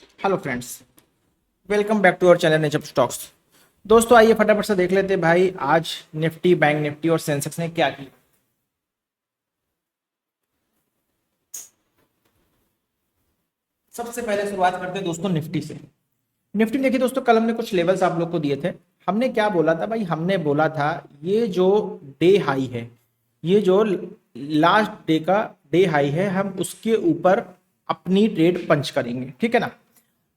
Hello friends, welcome back to our channel nature stocks. दोस्तों आइए फटाफट से देख लेते हैं भाई आज निफ्टी, बैंक निफ्टी और सेंसेक्स ने क्या किया। सबसे पहले शुरुआत करते हैं दोस्तों निफ्टी से। निफ्टी देखिए दोस्तों, कल हमने कुछ लेवल्स आप लोग को दिए थे। हमने क्या बोला था भाई? हमने बोला था ये जो डे हाई है, ये जो लास्ट डे का डे हाई है, हम उसके ऊपर अपनी ट्रेड पंच करेंगे, ठीक है ना।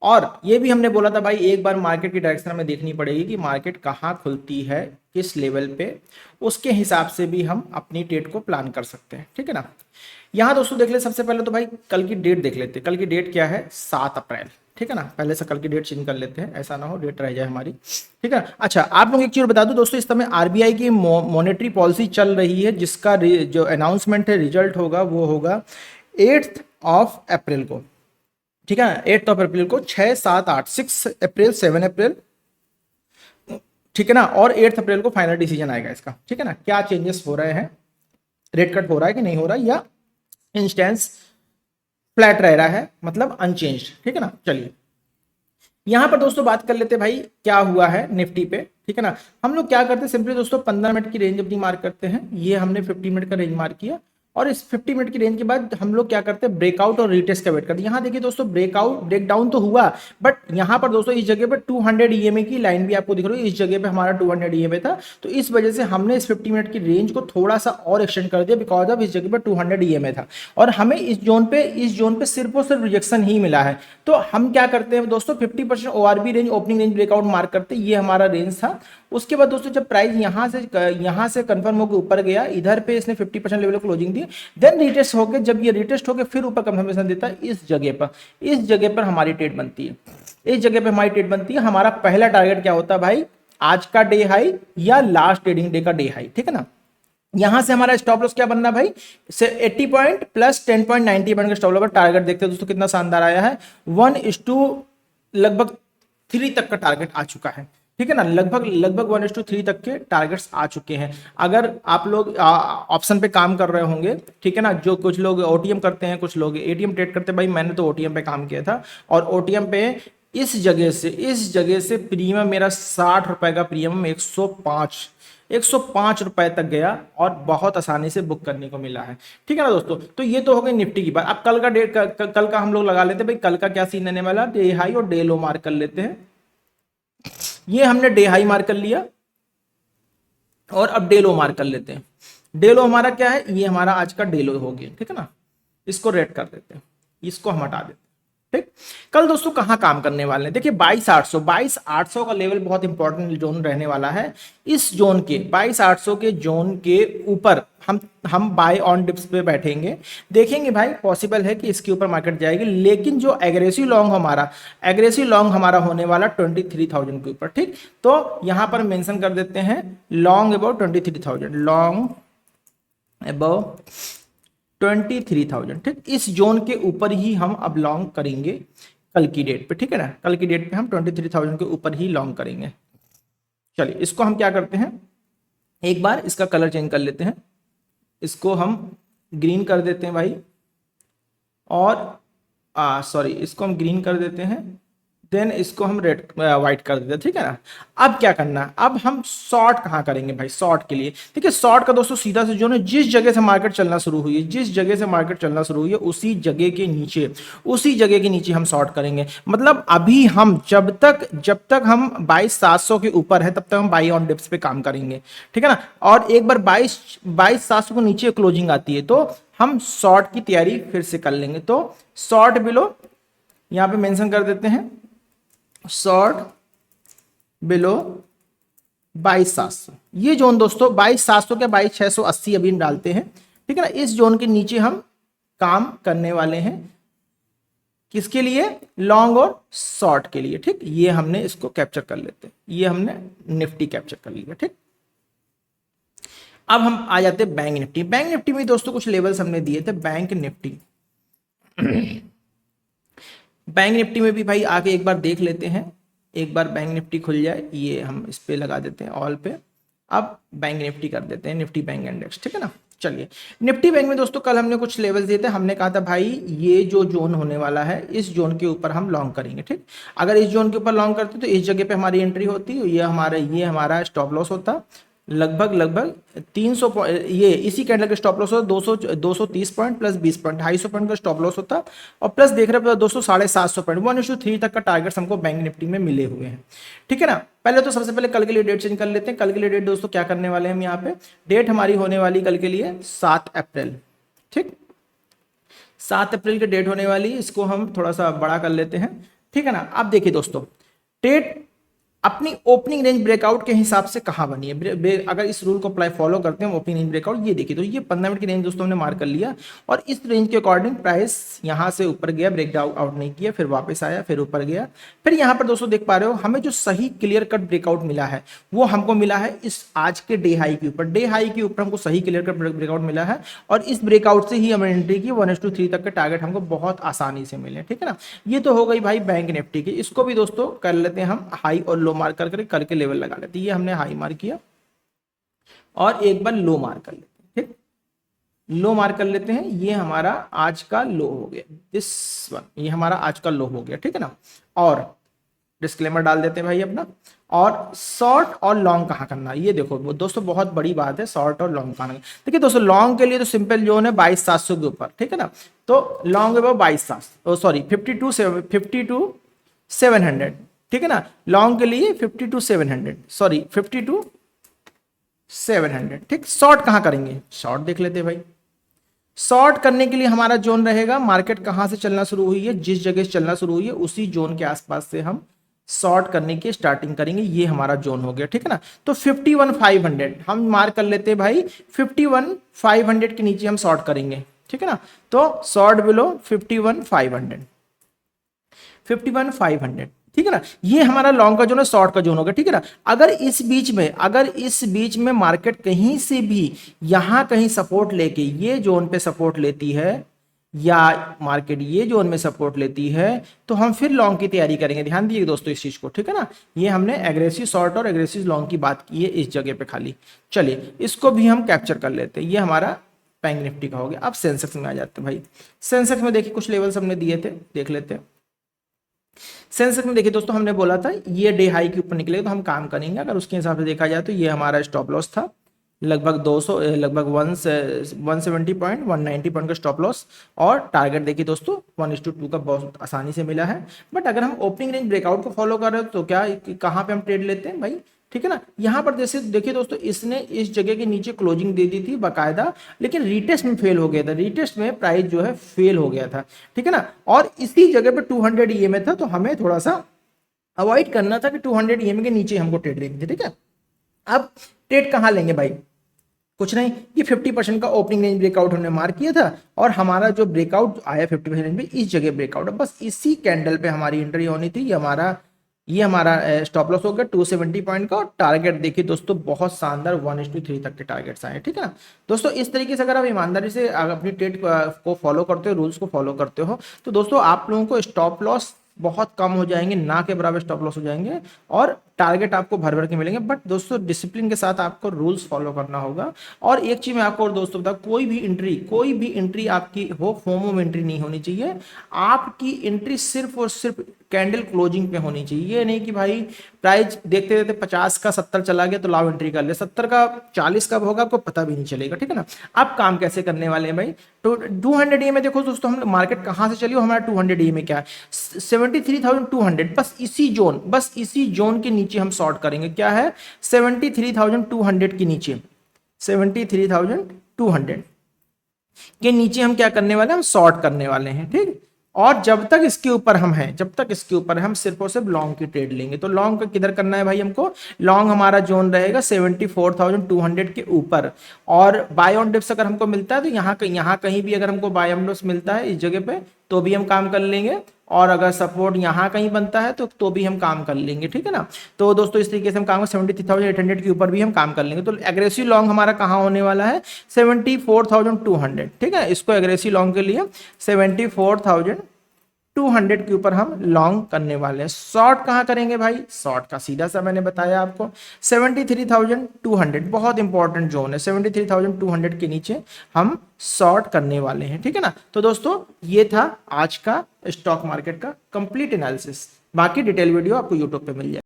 और ये भी हमने बोला था भाई एक बार मार्केट की डायरेक्शन हमें देखनी पड़ेगी कि मार्केट कहाँ खुलती है, किस लेवल पे, उसके हिसाब से भी हम अपनी ट्रेड को प्लान कर सकते हैं, ठीक है ना। यहाँ दोस्तों देख ले, सबसे पहले तो भाई कल की डेट देख लेते हैं। कल की डेट क्या है? 7 अप्रैल, ठीक है ना। पहले से कल की डेट चेंज कर लेते हैं, ऐसा ना हो डेट रह जाए हमारी, ठीक है। अच्छा, आप लोग एक चीज बता दूं दोस्तों, इस समय आरबीआई की मॉनेटरी पॉलिसी चल रही है, जिसका जो अनाउंसमेंट है, रिजल्ट होगा वो होगा 8 अप्रैल को, ठीक है। 8 अप्रैल को 6, 7, 8, 6 अप्रैल, 7 अप्रैल, ठीक है ना। और 8 अप्रैल को फाइनल डिसीजन आएगा इसका, ठीक है ना। क्या चेंजेस हो रहे हैं, रेट कट हो रहा है कि नहीं हो रहा है, या इंस्टेंस फ्लैट रह रहा है, मतलब अनचेंज्ड, ठीक है ना। चलिए यहां पर दोस्तों बात कर लेते हैं भाई क्या हुआ है निफ्टी पे, ठीक है ना। हम लोग क्या करते हैं सिंपली दोस्तों, 15 मिनट की रेंज अपनी मार्क करते हैं। ये हमने 50 मिनट का रेंज मार्क किया, और इस 50 मिनट की रेंज के बाद हम लोग क्या करते हैं, ब्रेकआउट और रीटेस्ट का वेट करते हैं। यहाँ देखिए दोस्तों, ब्रेकआउट ब्रेकडाउन तो हुआ, बट यहाँ पर दोस्तों इस जगह पर 200 ईएमए की लाइन भी आपको दिख रही है। इस जगह पे हमारा 200 ईएमए था, तो इस वजह से हमने इस 50 मिनट की रेंज को थोड़ा सा और एक्सटेंड कर दिया, बिकॉज ऑफ इस जगह पर 200 ईएमए था, और हमें इस जोन पे सिर्फ और सिर्फ रिजेक्शन ही मिला है। तो हम क्या करते हैं दोस्तों, 50% ओआरबी range, opening range breakout mark करते हैं। ये हमारा रेंज था। उसके बाद दोस्तों जब प्राइस यहां से कंफर्म होकर ऊपर गया, इधर पे इसने 50% लेवल क्लोजिंग दी, देन रिटेस्ट होकर, जब ये रिटेस्ट होकर फिर ऊपर कंफर्मेशन देता है, इस जगह पर हमारी ट्रेड बनती है। इस जगह पे हमारी ट्रेड बनती है। हमारा पहला टारगेट क्या होता है भाई? आज का डे हाई या लास्ट ट्रेडिंग डे का डे हाई, ठीक है ना। यहां से हमारा स्टॉप लॉस क्या बनना भाई? से 80 पॉइंट प्लस 10.90 पॉइंट का स्टॉप लॉस टारगेट। देखते हैं दोस्तों कितना शानदार आया है, 1:, लगभग 3 तक का टारगेट आ चुका है, ठीक है ना। लगभग लगभग 1:3 तक के टारगेट्स आ चुके हैं। अगर आप लोग ऑप्शन पे काम कर रहे होंगे, ठीक है ना, जो कुछ लोग ओटीएम करते हैं, कुछ लोग एटीएम ट्रेड करते हैं, भाई मैंने तो ओटीएम पे काम किया था, और ओटीएम पे इस जगह से प्रीमियम मेरा 60 रुपए का प्रीमियम 105 रुपए तक गया, और बहुत आसानी से बुक करने को मिला है, ठीक है ना दोस्तों। तो ये तो हो गई निफ्टी की बात। अब कल का डेट कल का हम लोग लगा लेते हैं भाई, कल का क्या सीन रहने वाला, डे हाई और डे लो मार्क कर लेते हैं। ये हमने डे हाई मार्क कर लिया, और अब डे लो मार्क कर लेते हैं। डे लो हमारा क्या है? ये हमारा आज का डे लो हो गया, ठीक है ना। इसको रेड कर देते हैं, इसको हम हटा देते हैं, ठीक। कल दोस्तों कहाँ काम करने वाले हैं? देखिए 22,800 का लेवल बहुत इंपॉर्टेंट जोन रहने वाला है। इस जोन के 22,800 के जोन के ऊपर हम बाय ऑन डिप्स पे बैठेंगे, देखेंगे भाई पॉसिबल है कि इसके ऊपर मार्केट जाएगी, लेकिन जो एग्रेसिव लॉन्ग हमारा होने वाला 23,000 के ऊपर, ठीक। तो यहां पर मेंशन कर देते हैं लॉन्ग अबाउट 23,000, लॉन्ग अबाउट 23,000, ठीक। इस जोन के ऊपर ही हम अब लॉन्ग करेंगे कल की डेट पे, ठीक है ना। कल की डेट पे हम 23,000 के ऊपर ही लॉन्ग करेंगे। चलिए इसको हम क्या करते हैं, एक बार इसका कलर चेंज कर लेते हैं। इसको हम ग्रीन कर देते हैं भाई, और सॉरी, इसको हम ग्रीन कर देते हैं, देन इसको हम रेड व्हाइट कर देते हैं, ठीक है ना। अब क्या करना है, अब हम शॉर्ट कहाँ करेंगे भाई? शॉर्ट के लिए देखिए, शॉर्ट का दोस्तों सीधा से जो है, जिस जगह से मार्केट चलना शुरू हुई है, उसी जगह के नीचे हम शॉर्ट करेंगे। मतलब अभी हम जब तक हम 22,700 के ऊपर है, तब तक हम बाई ऑन डिप्स पे काम करेंगे, ठीक है ना। और एक बार 22,700 को नीचे क्लोजिंग आती है, तो हम शॉर्ट की तैयारी फिर से कर लेंगे। तो शॉर्ट बिलो यहां पे मेंशन कर देते हैं, शॉर्ट बिलो 22,700। ये जोन दोस्तों 22,700 के 22,680 अभी डालते हैं, ठीक है ना। इस जोन के नीचे हम काम करने वाले हैं, किसके लिए? लॉन्ग और शॉर्ट के लिए, ठीक। ये हमने इसको कैप्चर कर लेते हैं, ये हमने निफ्टी कैप्चर कर लिया, ठीक। अब हम आ जाते हैं बैंक निफ्टी। बैंक निफ्टी में दोस्तों कुछ लेवल्स हमने दिए थे। बैंक निफ्टी में भी भाई आके एक बार देख लेते हैं, एक बार बैंक निफ्टी खुल जाए, ये हम इस पे लगा देते हैं ऑल पे। अब बैंक निफ्टी कर देते हैं, निफ्टी बैंक इंडेक्स, ठीक है ना। चलिए, निफ्टी बैंक में दोस्तों कल हमने कुछ लेवल्स दिए थे, हमने कहा था भाई ये जो जोन होने वाला है इस जोन के ऊपर हम लॉन्ग करेंगे, ठीक। अगर इस जोन के ऊपर लॉन्ग करते तो इस जगह पे हमारी एंट्री होती, ये हमारा स्टॉप लॉस होता, लगभग 300 ये इसी कैंडल का स्टॉप लॉस होता 230 पॉइंट प्लस 20 पॉइंट 250 पॉइंट का स्टॉप लॉस होता, और प्लस देख रहे हो दोस्तों 750 पॉइंट 1:3 तक का टारगेट्स हमको बैंक निफ्टी में मिले हुए हैं, ठीक है ना। पहले तो सबसे पहले कल के लिए डेट चेंज कर लेते हैं। कल के लिए डेट दोस्तों क्या करने वाले हैं हम यहाँ पे, डेट हमारी होने वाली कल के लिए 7 अप्रैल, ठीक। 7 अप्रैल की डेट होने वाली, इसको हम थोड़ा सा बड़ा कर लेते हैं, ठीक है ना। अब देखिए दोस्तों, डेट अपनी ओपनिंग रेंज ब्रेकआउट के हिसाब से कहां बनी है, अगर इस रूल को अप्लाई फॉलो करते हैं ओपनिंग रेंज ब्रेकआउट, ये देखिए तो ये 15 मिनट की रेंज दोस्तों हमने मार्क कर लिया, और इस रेंज के अकॉर्डिंग प्राइस यहां से ऊपर गया, ब्रेक आउट नहीं किया, फिर वापस आया, फिर ऊपर गया, फिर यहां पर दोस्तों देख पा रहे हो हमें जो सही क्लियर कट ब्रेकआउट मिला है वो हमको मिला है इस आज के डे हाई के ऊपर, डे हाई के ऊपर हमको सही क्लियर कट ब्रेकआउट मिला है, और इस ब्रेकआउट से ही हमने एंट्री की, 1:3 तक के टारगेट हमको बहुत आसानी से मिले, ठीक है ना। ये तो हो गई भाई बैंक निफ्टी की, इसको भी दोस्तों कर लेते हैं हम हाई और लो मार्क करके लेवल लगा लेते हैं। ये हमने हाई मार्क किया और एक बार लो मार्क कर लेते हैं, ठीक। लो मार्क कर लेते हैं, ये हमारा आज का लो हो गया, दिस वन, ये हमारा आज का लो हो गया, ठीक है ना। और डिस्क्लेमर डाल देते हैं भाई अपना, और शॉर्ट और लॉन्ग कहाँ करना है ये देखो दोस्तों, बहुत बड़ी बात है शॉर्ट और लॉन्ग कहाँ। देखिए दोस्तों, लॉन्ग के लिए तो सिंपल जोन है 22,700 के ऊपर, ठीक है ना। तो लॉन्ग है वो 52,700, ठीक है ना। लॉन्ग के लिए 52,700, ठीक। शॉर्ट कहां करेंगे, शॉर्ट देख लेते हैं भाई। शॉर्ट करने के लिए हमारा जोन रहेगा, मार्केट कहां से चलना शुरू हुई है, जिस जगह से चलना शुरू हुई है उसी जोन के आसपास से हम शॉर्ट करने की स्टार्टिंग करेंगे, ये हमारा जोन हो गया, ठीक है ना। तो 51,500 हम मार्क कर लेते हैं भाई, 51,500 के नीचे हम शॉर्ट करेंगे, ठीक है ना। तो शॉर्ट बिलो 51,500, ठीक है ना। ये हमारा लॉन्ग का जोन है, शॉर्ट का जोन होगा, ठीक है ना। अगर इस बीच में मार्केट कहीं से भी यहां कहीं सपोर्ट लेके ये जोन पे सपोर्ट लेती है, या मार्केट ये जोन में सपोर्ट लेती है, तो हम फिर लॉन्ग की तैयारी करेंगे। ध्यान दीजिए दोस्तों इस चीज को, ठीक है ना। ये हमने एग्रेसिव शॉर्ट और एग्रेसिव लॉन्ग की बात की है इस जगह पे खाली। चलिए इसको भी हम कैप्चर कर लेते हैं, ये हमारा बैंक निफ्टी का हो गया। अब सेंसेक्स में आ जाते हैं भाई। सेंसेक्स में देखिए कुछ लेवल्स हमने दिए थे, देख लेते हैं। सेंसेक्स में देखिए दोस्तों, हमने बोला था ये डे हाई के ऊपर निकलेगा तो हम काम करेंगे, अगर उसके हिसाब से देखा जाए तो ये हमारा स्टॉप लॉस था, लगभग 170 पॉइंट 190 पॉइंट का स्टॉप लॉस, और टारगेट देखिए दोस्तों 1:2 का बहुत आसानी से मिला है। बट अगर हम ओपनिंग रेंज ब्रेकआउट को फॉलो कर रहे हो तो क्या कहाँ पे हम ट्रेड लेते हैं भाई, ठीक है ना। यहाँ पर जैसे देखिए दोस्तों, इसने इस जगह के नीचे क्लोजिंग दे दी थी बाकायदा, लेकिन रीटेस्ट में फेल हो गया था, रीटेस्ट में प्राइस जो है फेल हो गया था, ठीक है ना। और इसी जगह पे 200 ईएमए था, तो हमें थोड़ा सा अवॉइड करना था कि 200 ईएमए के नीचे हमको ट्रेड लेनी थी, ठीक है। अब ट्रेड कहाँ लेंगे भाई, कुछ नहीं, ये 50% का ओपनिंग रेंज ब्रेकआउट हमने मार्क किया था, और हमारा जो ब्रेकआउट आया 50% रेंज में इस जगह ब्रेकआउट है, बस इसी कैंडल पे हमारी एंट्री होनी थी। ये हमारा स्टॉप लॉस हो गया 270 पॉइंट का, और टारगेट देखिए दोस्तों बहुत शानदार 1:3 तक के टारगेट्स आए, ठीक है ना। दोस्तों इस तरीके से अगर आप ईमानदारी से अपनी ट्रेड को फॉलो करते हो, रूल्स को फॉलो करते हो, तो दोस्तों आप लोगों को स्टॉप लॉस बहुत कम हो जाएंगे, ना के बराबर स्टॉप लॉस हो जाएंगे, और टारगेट आपको भर भर के मिलेंगे। बट दोस्तों डिसिप्लिन के साथ आपको रूल्स फॉलो करना होगा। और एक चीज मैं आपको और दोस्तों बता, कोई भी एंट्री आपकी हो फोमो में एंट्री नहीं होनी चाहिए। आपकी एंट्री सिर्फ और सिर्फ कैंडल क्लोजिंग पे होनी चाहिए। ये नहीं कि भाई प्राइस देखते देखते 50 का 70 चला गया तो लाओ एंट्री कर ले, 70 का 40 कब होगा आपको पता भी नहीं चलेगा, ठीक है ना। आप काम कैसे करने वाले हैं भाई, तो 200 ईएमए देखो दोस्तों, हम मार्केट कहां से चली, हमारा 200 ईएमए क्या है 73,200, बस इसी जोन के नीचे हम शॉर्ट करेंगे। क्या है 73,200 के नीचे, 73,200 के नीचे हम क्या करने वाले हैं, हम शॉर्ट करने वाले हैं, ठीक। और जब तक इसके ऊपर हम सिर्फ और सिर्फ लॉन्ग की ट्रेड लेंगे। तो लॉन्ग का किधर करना है भाई हमको, लॉन्ग हमारा जोन रहेगा 74,200 के ऊपर, और बाय ऑन डिप्स अगर हमको मिलता है तो यहाँ कहीं भी अगर हमको बाय ऑन डिप्स मिलता है इस जगह पे तो भी हम काम कर लेंगे, और अगर सपोर्ट यहाँ कहीं बनता है तो भी हम काम कर लेंगे, ठीक है ना। तो दोस्तों इस तरीके से हम काम 73,800 के ऊपर भी हम काम कर लेंगे। तो एग्रेसिव लॉन्ग हमारा कहाँ होने वाला है 74,200, ठीक है। इसको एग्रेसिव लॉन्ग के लिए 74,200 200 के ऊपर हम लॉन्ग करने वाले हैं। शॉर्ट कहाँ करेंगे भाई? शॉर्ट का सीधा सा मैंने बताया आपको 73,200 बहुत इंपॉर्टेंट जोन है। 73,200 के नीचे हम शॉर्ट करने वाले हैं, ठीक है ना। तो दोस्तों ये था आज का स्टॉक मार्केट का कंप्लीट एनालिसिस। बाकी डिटेल वीडियो आपको यूट्यूब पे मिल जाएगा।